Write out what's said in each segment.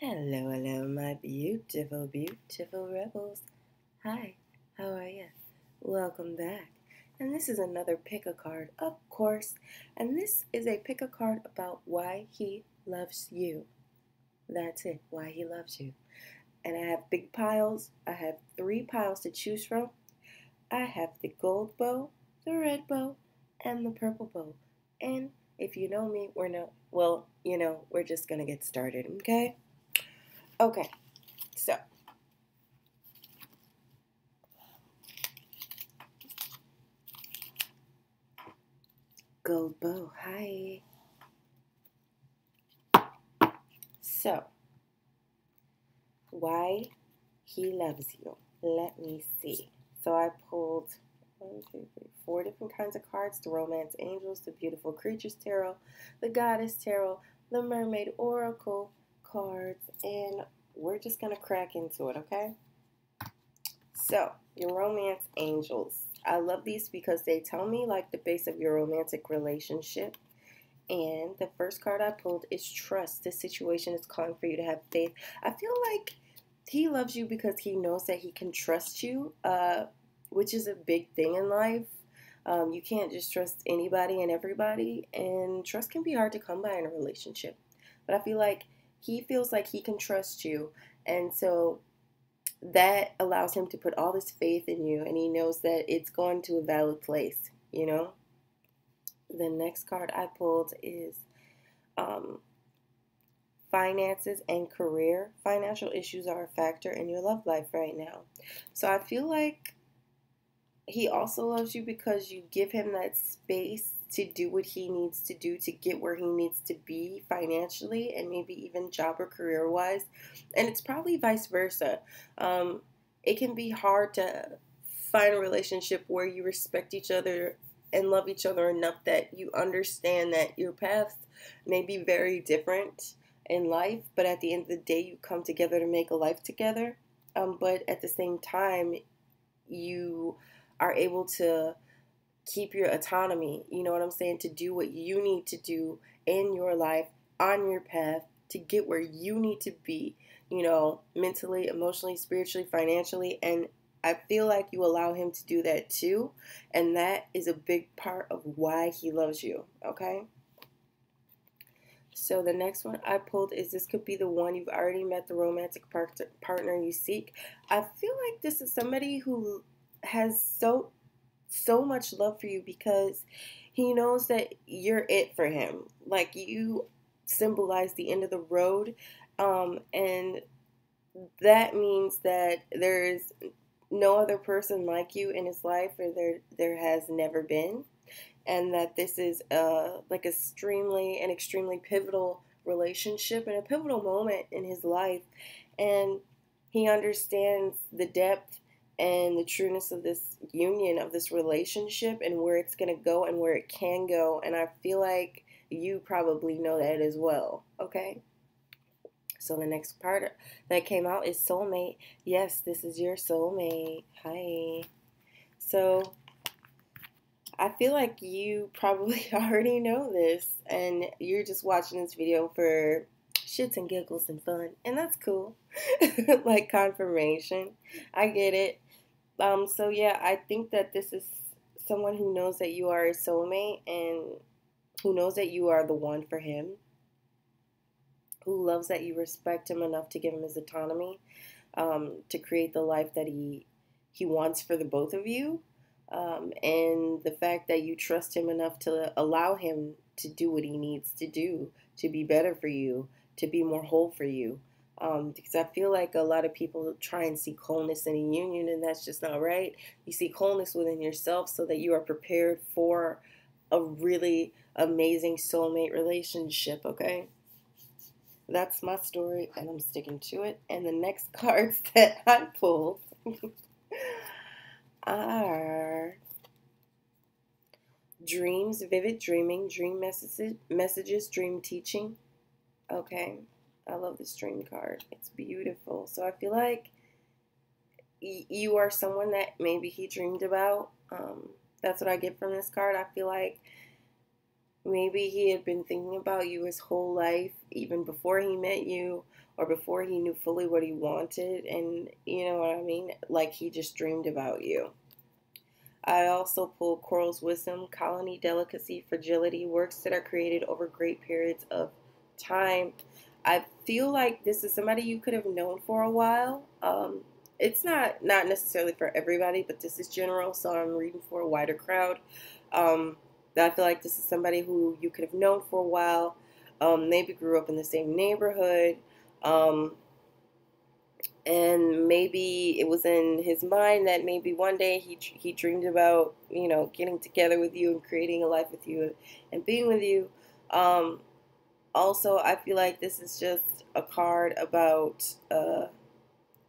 Hello, hello, my beautiful, beautiful rebels. Hi, how are you? Welcome back. And this is another pick a card, of course. And this is a pick a card about why he loves you. That's it, why he loves you. And I have big piles. I have 3 piles to choose from. I have the gold bow, the red bow, and the purple bow. And if you know me, we're just going to get started, okay? Okay, so gold bow, hi. So, why he loves you. Let me see. So I pulled 4 different kinds of cards: the Romance Angels, the Beautiful Creatures Tarot, the Goddess Tarot, the Mermaid Oracle cards, and we're just going to crack into it, okay? So, your Romance Angels. I love these because they tell me like the base of your romantic relationship. And the first card I pulled is trust. This situation is calling for you to have faith. I feel like he loves you because he knows that he can trust you, which is a big thing in life. You can't just trust anybody and everybody, and trust can be hard to come by in a relationship. But I feel like he feels like he can trust you, and so that allows him to put all this faith in you, and he knows that it's going to a valid place, you know? The next card I pulled is um, finances and career. Financial issues are a factor in your love life right now. So I feel like he also loves you because you give him that space to do what he needs to do to get where he needs to be financially and maybe even job or career wise. And it's probably vice versa. It can be hard to find a relationship where you respect each other and love each other enough that you understand that your paths may be very different in life, but at the end of the day, you come together to make a life together. But at the same time, you are able to keep your autonomy, you know what I'm saying, to do what you need to do in your life, on your path, to get where you need to be, mentally, emotionally, spiritually, financially. And I feel like you allow him to do that too. And that is a big part of why he loves you, okay? So the next one I pulled is this could be the one you've already met, the romantic partner you seek. I feel like this is somebody who has so much love for you because he knows that you're it for him. Like you symbolize the end of the road, and that means that there is no other person like you in his life, or there has never been, and that this is like an extremely pivotal relationship and a pivotal moment in his life, and he understands the depth and the trueness of this union, of this relationship, and where it's going to go and where it can go. And I feel like you probably know that as well, okay? So the next part that came out is soulmate. Yes, this is your soulmate. Hi. So I feel like you probably already know this, and you're just watching this video for shits and giggles and fun, and that's cool. Like confirmation. I get it. So yeah, I think that this is someone who knows that you are a soulmate and who knows that you are the one for him, who loves that you respect him enough to give him his autonomy, to create the life that he wants for the both of you, and the fact that you trust him enough to allow him to do what he needs to do to be better for you, to be more whole for you. Because I feel like a lot of people try and seek wholeness in a union, and that's just not right. You seek wholeness within yourself so that you are prepared for a really amazing soulmate relationship, okay? That's my story, and I'm sticking to it. And the next cards that I pulled are dreams, vivid dreaming, dream messages, dream teaching. Okay, I love this dream card. It's beautiful. So I feel like you are someone that maybe he dreamed about. That's what I get from this card. I feel like Maybe he had been thinking about you his whole life, even before he met you or before he knew fully what he wanted. And you know what I mean? Like he just dreamed about you. I also pulled Coral's wisdom, colony, delicacy, fragility, works that are created over great periods of time. I feel like this is somebody you could have known for a while. It's not necessarily for everybody, but this is general, so I'm reading for a wider crowd. Um, I feel like this is somebody who you could have known for a while. Maybe grew up in the same neighborhood. Um, and maybe it was in his mind that maybe one day he dreamed about, you know, getting together with you and creating a life with you and being with you. um Also, I feel like this is just a card about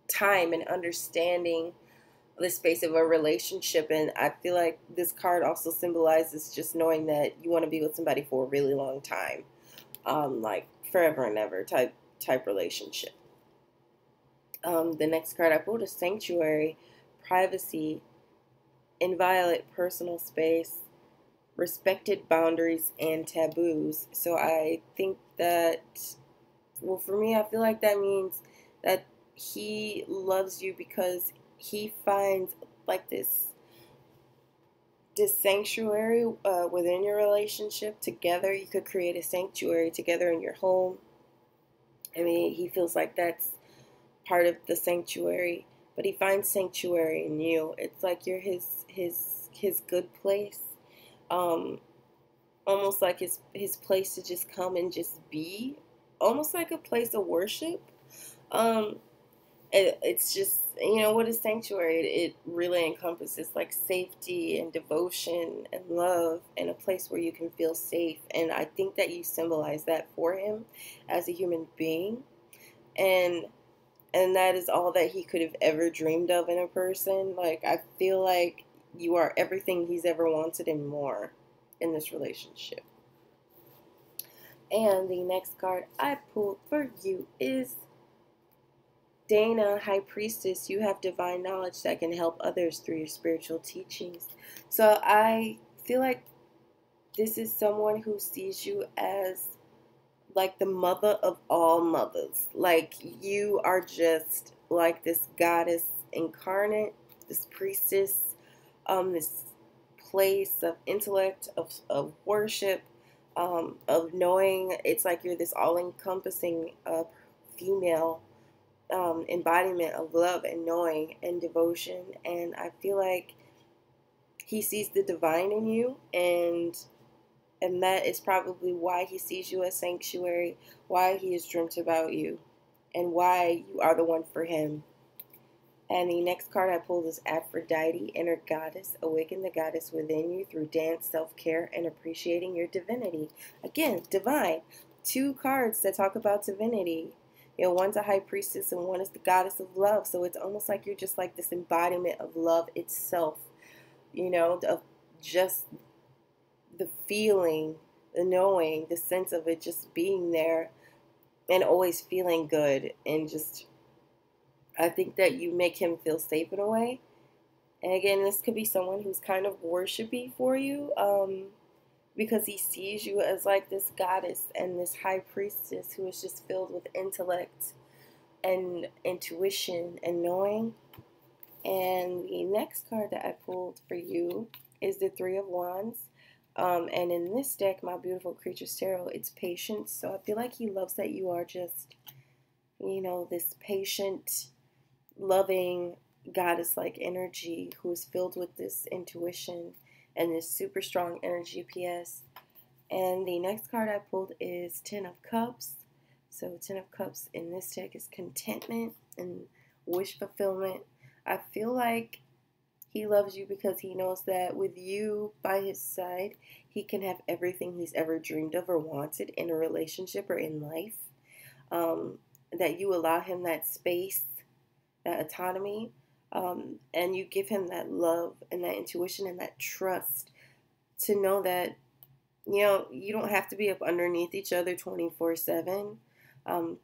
time and understanding the space of a relationship, and I feel like this card also symbolizes just knowing that you want to be with somebody for a really long time, like forever and ever type relationship. The next card I pulled is Sanctuary, Privacy, Inviolate Personal Space, Respected Boundaries, and Taboos. So I think that, well, for me, I feel like that means that he loves you because he finds like this sanctuary within your relationship. Together you could create a sanctuary together in your home. I mean, he feels like that's part of the sanctuary, but he finds sanctuary in you. It's like you're his good place, um, almost like his place to just come and just be, almost like a place of worship. Um, it's just, you know, what is sanctuary? It really encompasses like safety and devotion and love and a place where you can feel safe. And I think that you symbolize that for him as a human being, and that is all that he could have ever dreamed of in a person. Like, I feel like you are everything he's ever wanted and more in this relationship. And the next card I pulled for you is Dana, High Priestess. You have divine knowledge that can help others through your spiritual teachings. So I feel like this is someone who sees you as like the mother of all mothers. Like, you are just like this goddess incarnate, this priestess, this place of intellect, of worship, of knowing. It's like you're this all encompassing female embodiment of love and knowing and devotion. And I feel like he sees the divine in you, and that is probably why he sees you as sanctuary, why he has dreamt about you, and why you are the one for him. And the next card I pulled is Aphrodite, Inner Goddess. Awaken the goddess within you through dance, self-care, and appreciating your divinity. Again, divine. Two cards that talk about divinity. You know, one's a high priestess and one is the goddess of love. So it's almost like you're just like this embodiment of love itself. You know, of just the feeling, the knowing, the sense of it just being there and always feeling good. And just, I think that you make him feel safe in a way. And again, this could be someone who's kind of worshipy for you, because he sees you as like this goddess and this high priestess who is just filled with intellect and intuition and knowing. And the next card that I pulled for you is the Three of Wands. And in this deck, my beautiful creatures tarot, it's patience. So I feel like he loves that you are just, you know, this patient, loving, goddess-like energy who is filled with this intuition and this super strong energy. PS. And the next card I pulled is Ten of Cups. So Ten of Cups in this deck is contentment and wish fulfillment. I feel like he loves you because he knows that with you by his side, he can have everything he's ever dreamed of or wanted in a relationship or in life. That you allow him that space, that autonomy, and you give him that love and that intuition and that trust to know that, you know, you don't have to be up underneath each other 24/7.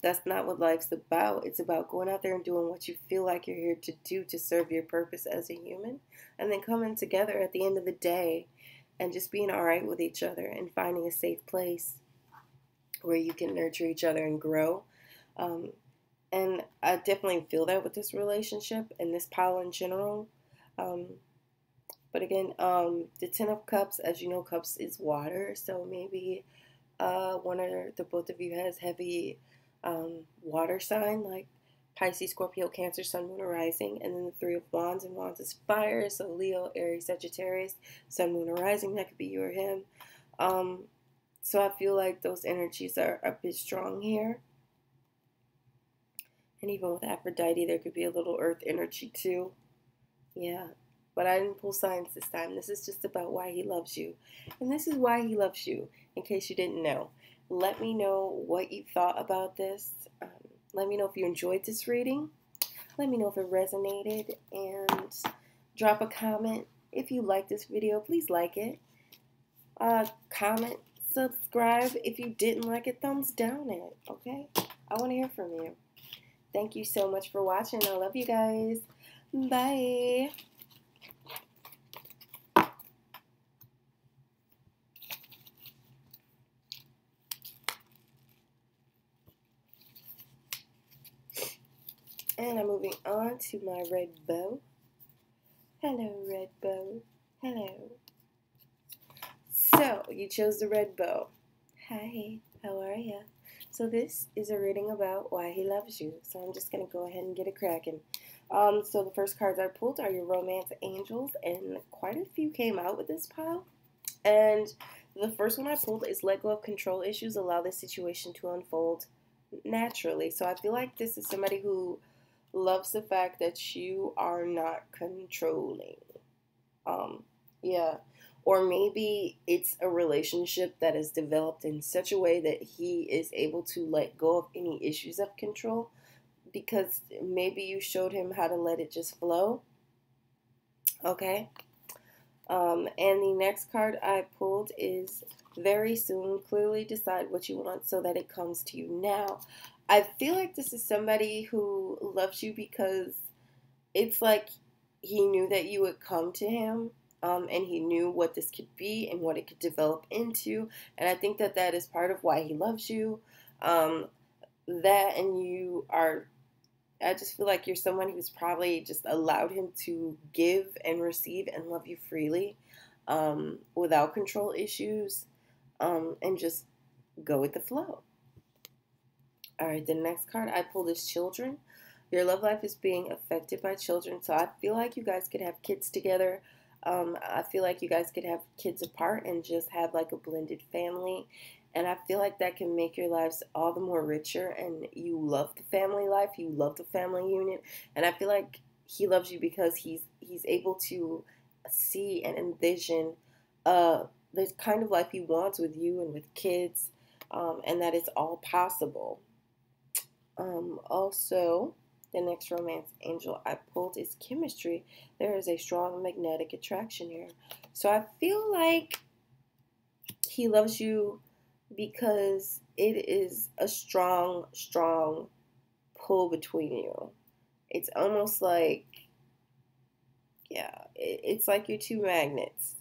That's not what life's about. It's about going out there and doing what you feel like you're here to do to serve your purpose as a human, and then coming together at the end of the day and just being all right with each other and finding a safe place where you can nurture each other and grow. Um, and I definitely feel that with this relationship and this pile in general. Um, but again, the Ten of Cups, as you know, cups is water, so maybe one or the both of you has heavy water sign like Pisces, Scorpio, Cancer, Sun, Moon, or Rising, and then the Three of Wands, and Wands is fire, so Leo, Aries, Sagittarius, Sun, Moon, or Rising, that could be you or him. So I feel like those energies are a bit strong here. And even with Aphrodite, there could be a little earth energy too. Yeah. But I didn't pull signs this time. This is just about why he loves you. And this is why he loves you, in case you didn't know. Let me know what you thought about this. Let me know if you enjoyed this reading. Let me know if it resonated. And drop a comment. If you like this video, please like it. Comment, subscribe. If you didn't like it, thumbs down it. Okay? I want to hear from you. Thank you so much for watching. I love you guys. Bye. And I'm moving on to my red bow. Hello, red bow. Hello. So, you chose the red bow. Hi, how are ya? So this is a reading about why he loves you. So I'm just going to go ahead and get it cracking. So the first cards I pulled are your romance angels, and quite a few came out with this pile. And the first one I pulled is let go of control issues, allow this situation to unfold naturally. So I feel like this is somebody who loves the fact that you are not controlling. Yeah. Or maybe it's a relationship that is developed in such a way that he is able to let go of any issues of control because maybe you showed him how to let it just flow. Okay. And the next card I pulled is very soon. Clearly decide what you want so that it comes to you now. I feel like this is somebody who loves you because it's like he knew that you would come to him, and he knew what this could be and what it could develop into. And I think that that is part of why he loves you. That and you are, I just feel like you're someone who's probably just allowed him to give and receive and love you freely, without control issues, and just go with the flow. All right, the next card I pulled is children. Your love life is being affected by children, so I feel like you guys could have kids together. I feel like you guys could have kids apart and just have like a blended family. And I feel like that can make your lives all the more richer. And you love the family life, you love the family unit, and I feel like he loves you because he's able to see and envision this kind of life he wants with you and with kids, and that it's all possible. Also, the next romance angel I pulled is chemistry. There is a strong magnetic attraction here. So I feel like he loves you because it is a strong, strong pull between you. It's almost like, yeah, it's like you're two magnets.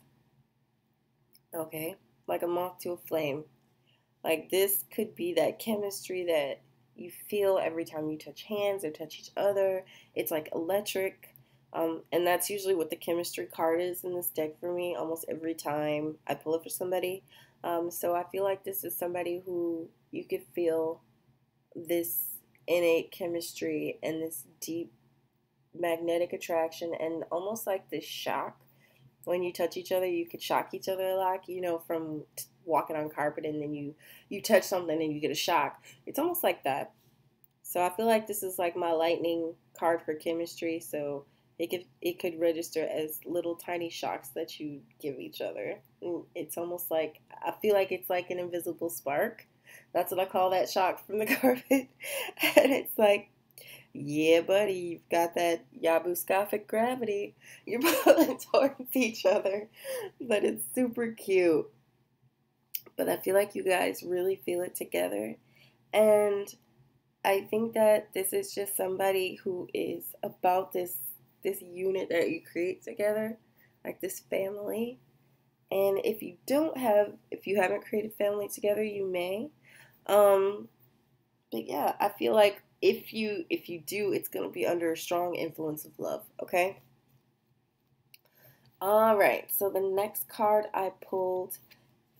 Okay? Like a moth to a flame. Like this could be that chemistry that you feel every time you touch hands or touch each other. It's like electric. And that's usually what the chemistry card is in this deck for me almost every time I pull it for somebody. So I feel like this is somebody who you could feel this innate chemistry and this deep magnetic attraction and almost like this shock. When you touch each other, you could shock each other a lot, you know, from walking on carpet and then you touch something and you get a shock. It's almost like that. So I feel like this is like my lightning card for chemistry. So it could register as little tiny shocks that you give each other. And it's almost like, I feel like it's like an invisible spark. That's what I call that shock from the carpet. And it's like, yeah, buddy, you've got that yabuscophic gravity. You're pulling towards each other. But it's super cute. But I feel like you guys really feel it together. And I think that this is just somebody who is about this unit that you create together, like this family. And if you haven't created family together, you may. Um, but yeah, I feel like if you do, it's gonna be under a strong influence of love. Okay. All right. So the next card I pulled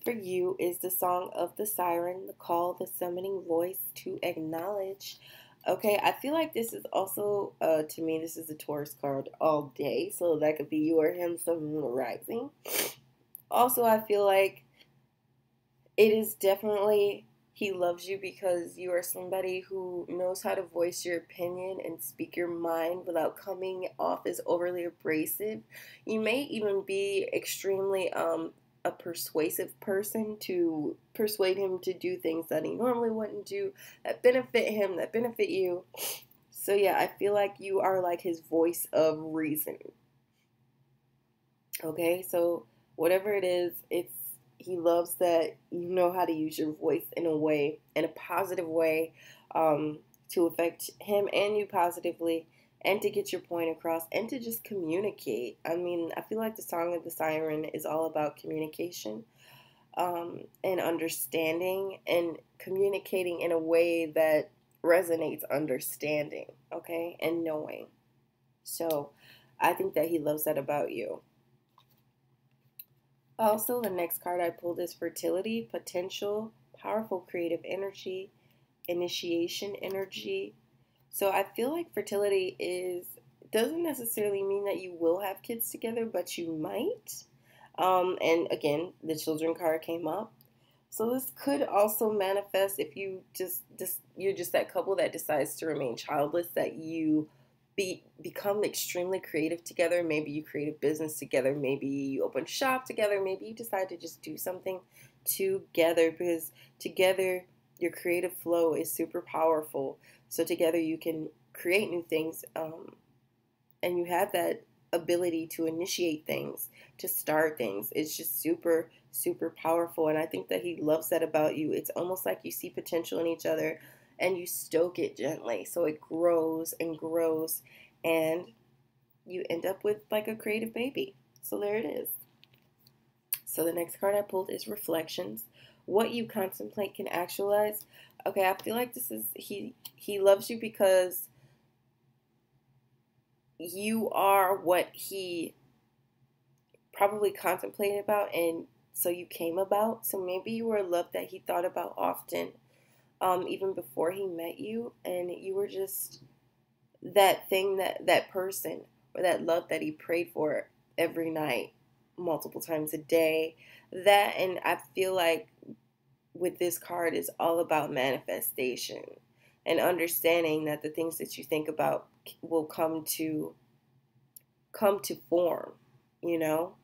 for you is the Song of the Siren, the call, the summoning voice to acknowledge. Okay, I feel like this is also, to me, this is a Taurus card all day. So that could be you or him, sun, moon, or rising. Also, I feel like it is definitely he loves you because you are somebody who knows how to voice your opinion and speak your mind without coming off as overly abrasive. You may even be extremely a persuasive person to persuade him to do things that he normally wouldn't do that benefit him, that benefit you. So yeah, I feel like you are like his voice of reason. Okay, so whatever it is, it's he loves that you know how to use your voice in a way, in a positive way, to affect him and you positively, and to get your point across, and to just communicate. I mean, I feel like the Song of the Siren is all about communication, and understanding, and communicating in a way that resonates understanding, okay, and knowing. So, I think that he loves that about you. Also, the next card I pulled is fertility, potential, powerful creative energy, initiation energy. So I feel like fertility is doesn't necessarily mean that you will have kids together, but you might. And again, the children card came up. So this could also manifest if you just you're just that couple that decides to remain childless, that you become extremely creative together. Maybe you create a business together, maybe you open shop together, maybe you decide to just do something together, because together your creative flow is super powerful. So together you can create new things, and you have that ability to initiate things, to start things. It's just super, super powerful. And I think that he loves that about you. It's almost like you see potential in each other and you stoke it gently. So it grows and grows, and you end up with like a creative baby. So there it is. So the next card I pulled is Reflections. What you contemplate can actualize. Okay, I feel like this is he loves you because you are what he probably contemplated about, and so you came about. So maybe you were a love that he thought about often, even before he met you, and you were just that thing, that person, or that love that he prayed for every night, multiple times a day. That, and I feel like with this card is all about manifestation and understanding that the things that you think about will come to form, you know,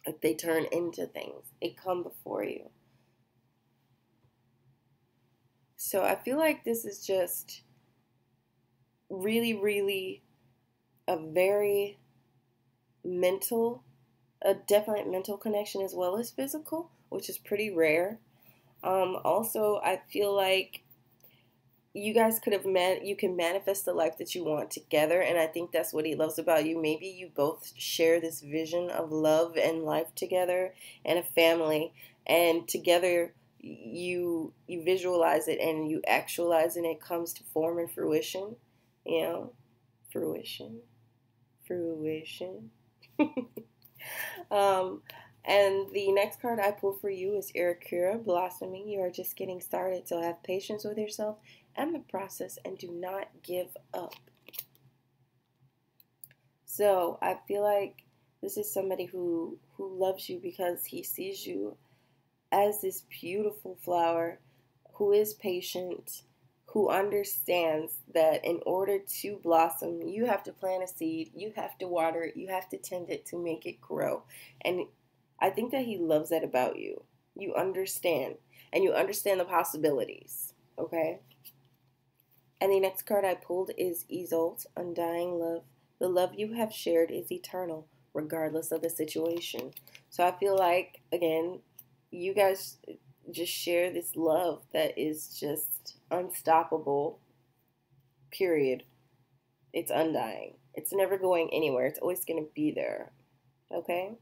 like they turn into things. They come before you. So I feel like this is just really, really a very mental, a definite mental connection as well as physical, which is pretty rare. Also, I feel like you guys could have met, you can manifest the life that you want together, and I think that's what he loves about you. Maybe you both share this vision of love and life together and a family, and together you visualize it and you actualize it, and it comes to form and fruition, you know, fruition, fruition. um, and the next card I pull for you is Irakura, Blossoming. You are just getting started, so have patience with yourself and the process, and do not give up. So I feel like this is somebody who loves you because he sees you as this beautiful flower, who is patient, who understands that in order to blossom, you have to plant a seed, you have to water it, you have to tend it to make it grow. And I think that he loves that about you. You understand, and you understand the possibilities, okay? And the next card I pulled is Isolde, Undying Love. The love you have shared is eternal, regardless of the situation. So I feel like, again, you guys just share this love that is just unstoppable, period. It's undying. It's never going anywhere. It's always going to be there. Okay?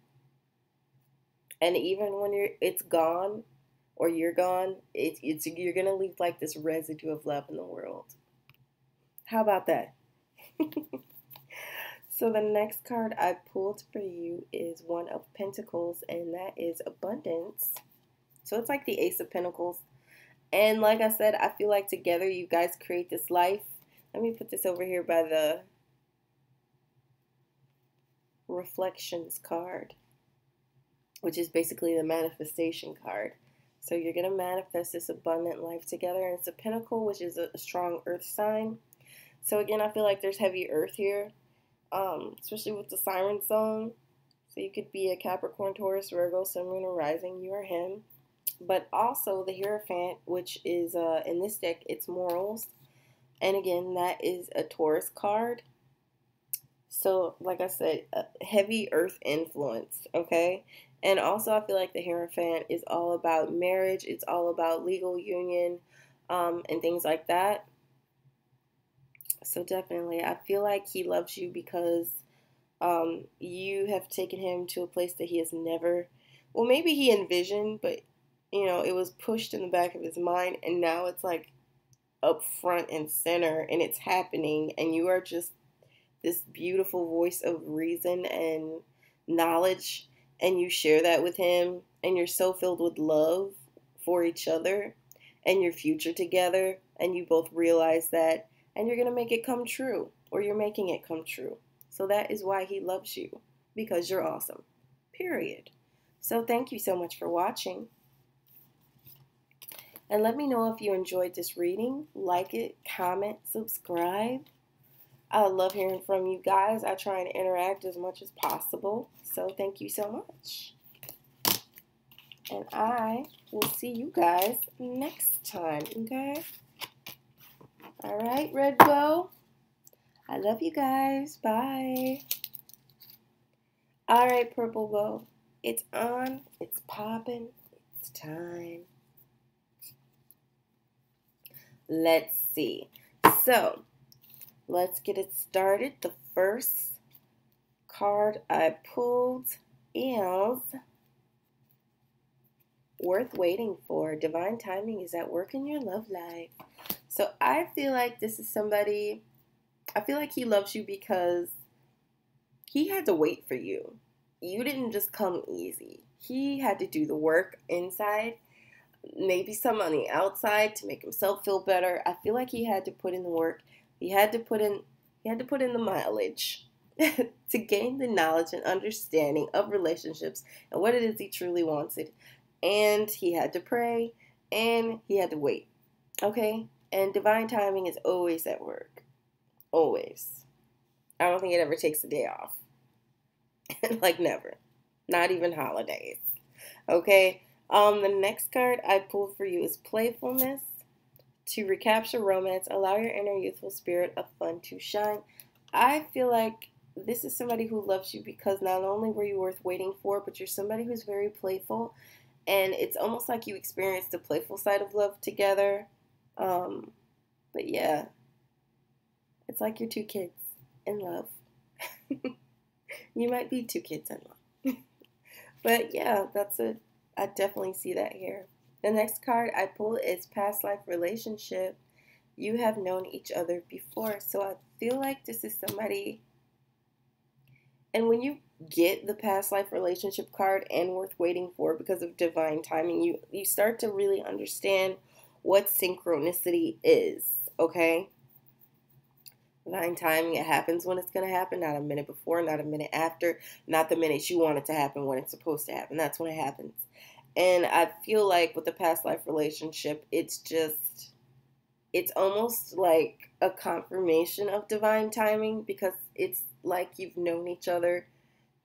And even when it's gone or you're gone, you're gonna leave like this residue of love in the world. How about that? So the next card I pulled for you is One of Pentacles, and that is abundance. So it's like the Ace of Pentacles. And like I said, I feel like together you guys create this life. Let me put this over here by the reflections card, which is basically the manifestation card. So you're going to manifest this abundant life together. And it's a pentacle, which is a strong earth sign. So again, I feel like there's heavy earth here, especially with the siren zone. So you could be a Capricorn, Taurus, Virgo, Sun, Moon, or Rising. You or him. But also the Hierophant, which is, in this deck, it's morals. And again, that is a Taurus card. So, like I said, a heavy earth influence, okay? And also, I feel like the Hierophant is all about marriage. It's all about legal union, and things like that. So, definitely, I feel like he loves you because you have taken him to a place that he has never, well, maybe he envisioned, but, you know, it was pushed in the back of his mind, and now it's like up front and center, and it's happening, and you are just this beautiful voice of reason and knowledge, and you share that with him, and you're so filled with love for each other and your future together, and you both realize that, and you're going to make it come true, or you're making it come true. So that is why he loves you, because you're awesome, period. So thank you so much for watching, and let me know if you enjoyed this reading. Like it, comment, subscribe. I love hearing from you guys. I try and interact as much as possible. So thank you so much. And I will see you guys next time, okay? All right, Red Bow. I love you guys. Bye. All right, Purple Bow. It's on. It's popping. It's time. Let's see. So, let's get it started. The first card I pulled is Worth Waiting For. Divine timing is at work in your love life. So I feel like this is somebody, I feel like he loves you because he had to wait for you. You didn't just come easy. He had to do the work inside, maybe some on the outside to make himself feel better. I feel like he had to put in the work. He had to put in the mileage to gain the knowledge and understanding of relationships and what it is he truly wanted. And he had to pray, and he had to wait. Okay? And divine timing is always at work. Always. I don't think it ever takes a day off. Like never. Not even holidays. Okay? The next card I pulled for you is Playfulness. To recapture romance, allow your inner youthful spirit of fun to shine. I feel like this is somebody who loves you because not only were you worth waiting for, but you're somebody who's very playful. And it's almost like you experienced the playful side of love together. But yeah, it's like you're two kids in love. You might be two kids in love. But yeah, that's it. I definitely see that here. The next card I pulled is Past Life Relationship. You have known each other before. So I feel like this is somebody, and when you get the Past Life Relationship card and Worth Waiting For because of divine timing, you start to really understand what synchronicity is, okay? Divine timing, it happens when it's going to happen, not a minute before, not a minute after, not the minute you want it to happen, when it's supposed to happen. That's when it happens. And I feel like with the Past Life Relationship, it's almost like a confirmation of divine timing because it's like you've known each other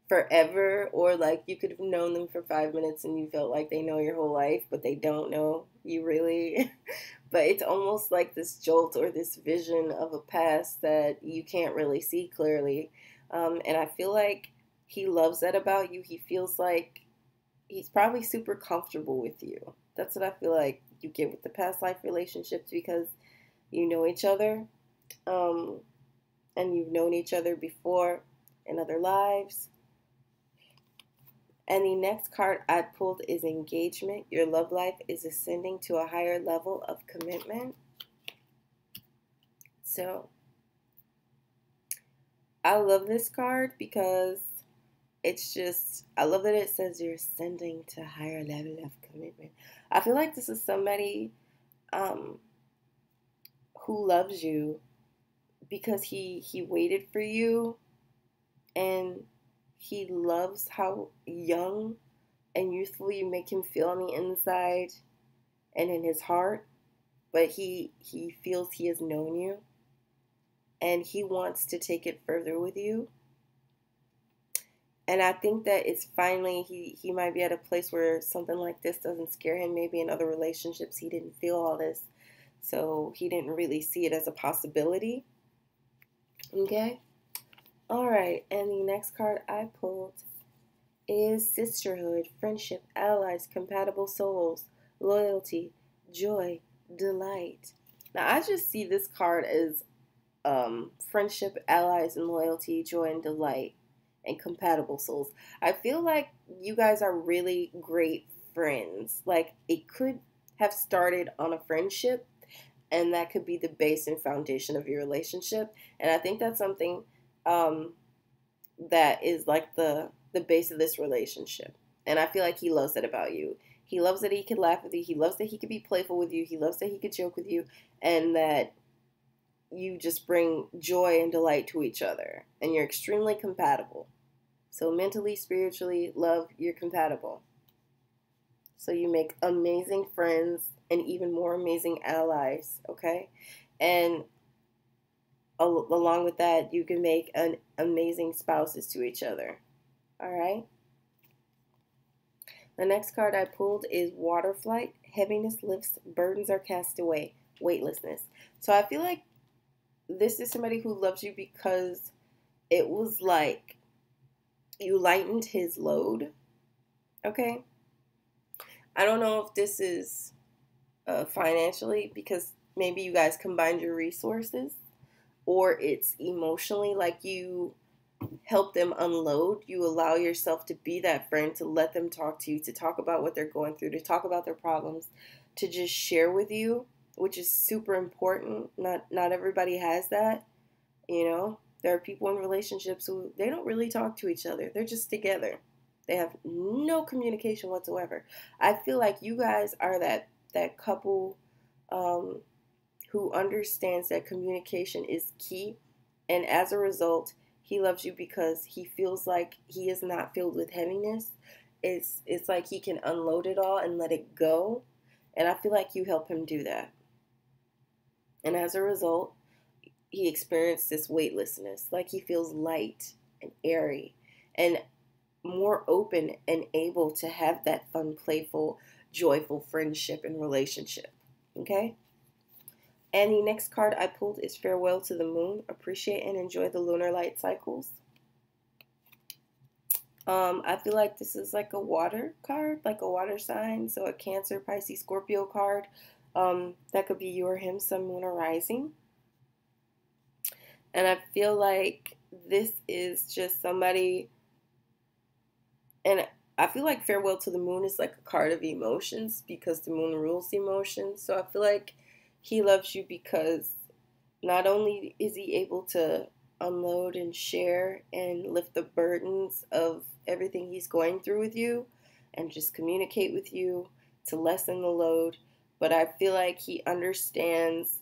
forever, or like you could have known them for 5 minutes and you felt like they know your whole life, but they don't know you really. But it's almost like this jolt or this vision of a past that you can't really see clearly. And I feel like he loves that about you. He feels like he's probably super comfortable with you. That's what I feel like you get with the past life relationships because you know each other, and you've known each other before in other lives. And the next card I pulled is engagement. Your love life is ascending to a higher level of commitment. So I love this card because it's just, I love that it says you're ascending to a higher level of commitment. I feel like this is somebody um, who loves you because he waited for you, and he loves how young and youthful you make him feel on the inside and in his heart, but he feels he has known you and he wants to take it further with you. And I think that it's finally, he might be at a place where something like this doesn't scare him. Maybe in other relationships he didn't feel all this, so he didn't really see it as a possibility. Okay? Alright, and the next card I pulled is sisterhood, friendship, allies, compatible souls, loyalty, joy, delight. Now I just see this card as friendship, allies, and loyalty, joy, and delight, and compatible souls. I feel like you guys are really great friends. Like it could have started on a friendship, and that could be the base and foundation of your relationship. And I think that's something um, that is like the base of this relationship. And I feel like he loves that about you. He loves that he could laugh with you. He loves that he could be playful with you. He loves that he could joke with you, and that you just bring joy and delight to each other. And you're extremely compatible. So mentally, spiritually, love, you're compatible. So you make amazing friends and even more amazing allies, okay? And along with that, you can make an amazing spouses to each other. All right? The next card I pulled is water flight. Heaviness lifts, burdens are cast away, weightlessness. So I feel like this is somebody who loves you because it was like you lightened his load. Okay? I don't know if this is financially because maybe you guys combined your resources, or it's emotionally, like you help them unload. You allow yourself to be that friend, to let them talk to you, to talk about what they're going through, to talk about their problems, to just share with you, which is super important. Not everybody has that, you know. There are people in relationships who they don't really talk to each other. They're just together. They have no communication whatsoever. I feel like you guys are that couple um, who understands that communication is key, and as a result, he loves you because he feels like he is not filled with heaviness. It's like he can unload it all and let it go, and I feel like you help him do that. And as a result, he experienced this weightlessness, like he feels light and airy and more open and able to have that fun, playful, joyful friendship and relationship. Okay? And the next card I pulled is Farewell to the Moon. Appreciate and enjoy the lunar light cycles. I feel like this is like a water card, like a water sign. So a Cancer, Pisces, Scorpio card. That could be you or him, sun, moon, or rising. And I feel like this is just somebody, and I feel like Farewell to the Moon is like a card of emotions because the moon rules emotions. So I feel like he loves you because not only is he able to unload and share and lift the burdens of everything he's going through with you and just communicate with you to lessen the load, but I feel like he understands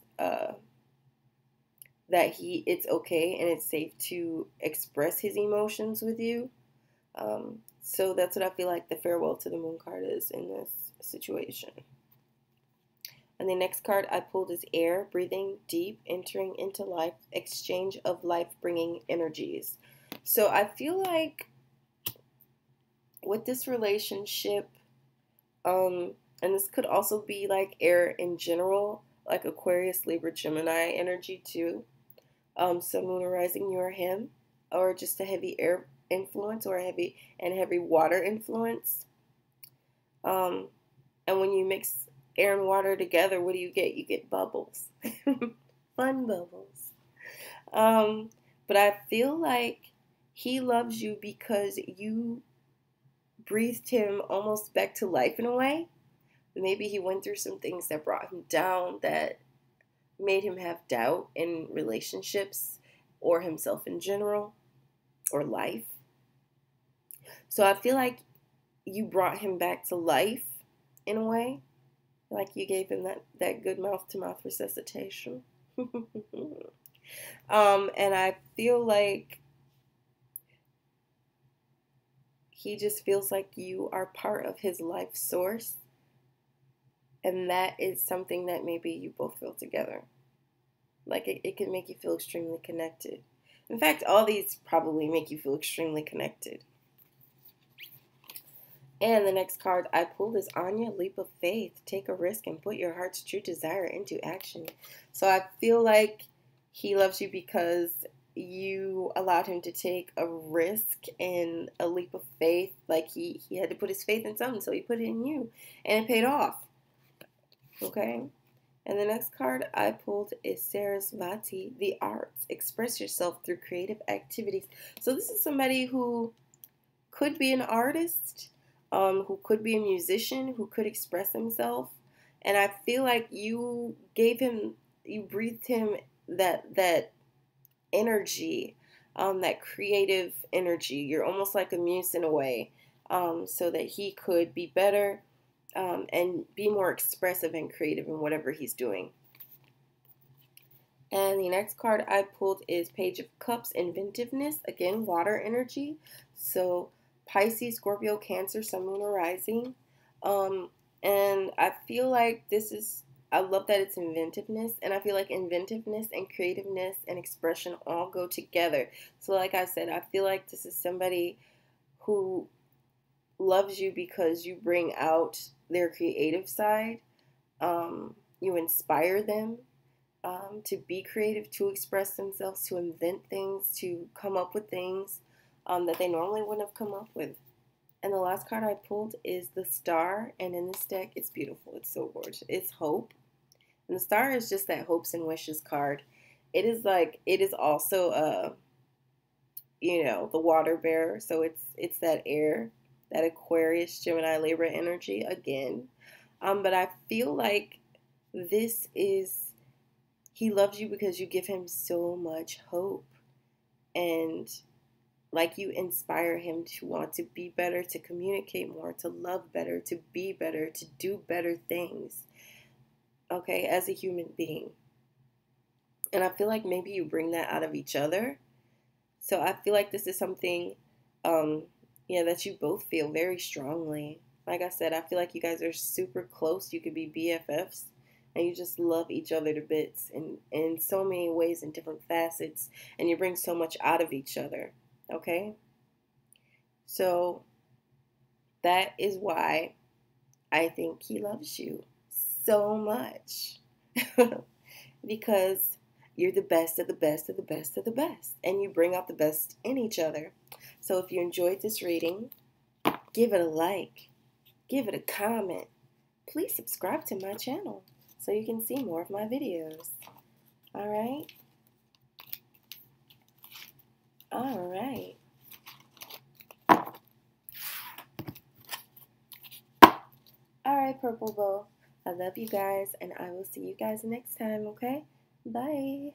that it's okay and it's safe to express his emotions with you. So that's what I feel like the Farewell to the Moon card is in this situation. And the next card I pulled is Air, breathing deep, entering into life, exchange of life-bringing energies. So I feel like with this relationship, and this could also be like air in general, like Aquarius, Libra, Gemini energy too. Sun, Moon, or Rising, you or him, or just a heavy air influence or a heavy water influence. And when you mix air and water together, what do you get? You get bubbles. Fun bubbles. But I feel like he loves you because you breathed him almost back to life in a way. Maybe he went through some things that brought him down, that made him have doubt in relationships or himself in general or life. So I feel like you brought him back to life in a way, like you gave him that good mouth to mouth resuscitation. And I feel like he just feels like you are part of his life source, and that is something that maybe you both feel together. Like it can make you feel extremely connected. In fact, all these probably make you feel extremely connected. And the next card I pulled is Anya, Leap of Faith. Take a risk and put your heart's true desire into action. So I feel like he loves you because you allowed him to take a risk and a leap of faith. Like he had to put his faith in something, so he put it in you. And it paid off. Okay? And the next card I pulled is Sarasvati, the arts. Express yourself through creative activities. So this is somebody who could be an artist, who could be a musician, who could express himself. And I feel like you breathed him that energy, that creative energy. You're almost like a muse in a way, so that he could be better and be more expressive and creative in whatever he's doing. And the next card I pulled is Page of Cups, Inventiveness. Again, water energy. So Pisces, Scorpio, Cancer, Sun, Moon, or Rising. And I feel like I love that it's inventiveness. And I feel like inventiveness and creativeness and expression all go together. So like I said, I feel like this is somebody who loves you because you bring out their creative side. You inspire them. To be creative, to express themselves, to invent things, to come up with things that they normally wouldn't have come up with. And the last card I pulled is the Star, and in this deck, it's beautiful. It's so gorgeous. It's hope. And the Star is just that hopes and wishes card. It is also the water bearer. So it's that air, that Aquarius, Gemini, Libra energy again. But I feel like he loves you because you give him so much hope, and like you inspire him to want to be better, to communicate more, to love better, to be better, to do better things, okay, as a human being. And I feel like maybe you bring that out of each other. So I feel like this is something, that you both feel very strongly. Like I said, I feel like you guys are super close. You could be BFFs. And you just love each other to bits in so many ways, in different facets. And you bring so much out of each other. Okay? So that is why I think he loves you so much. Because you're the best of the best of the best of the best. And you bring out the best in each other. So if you enjoyed this reading, give it a like. Give it a comment. Please subscribe to my channel so you can see more of my videos. Alright? Alright. Alright, Purple Bow. I love you guys, and I will see you guys next time, okay? Bye.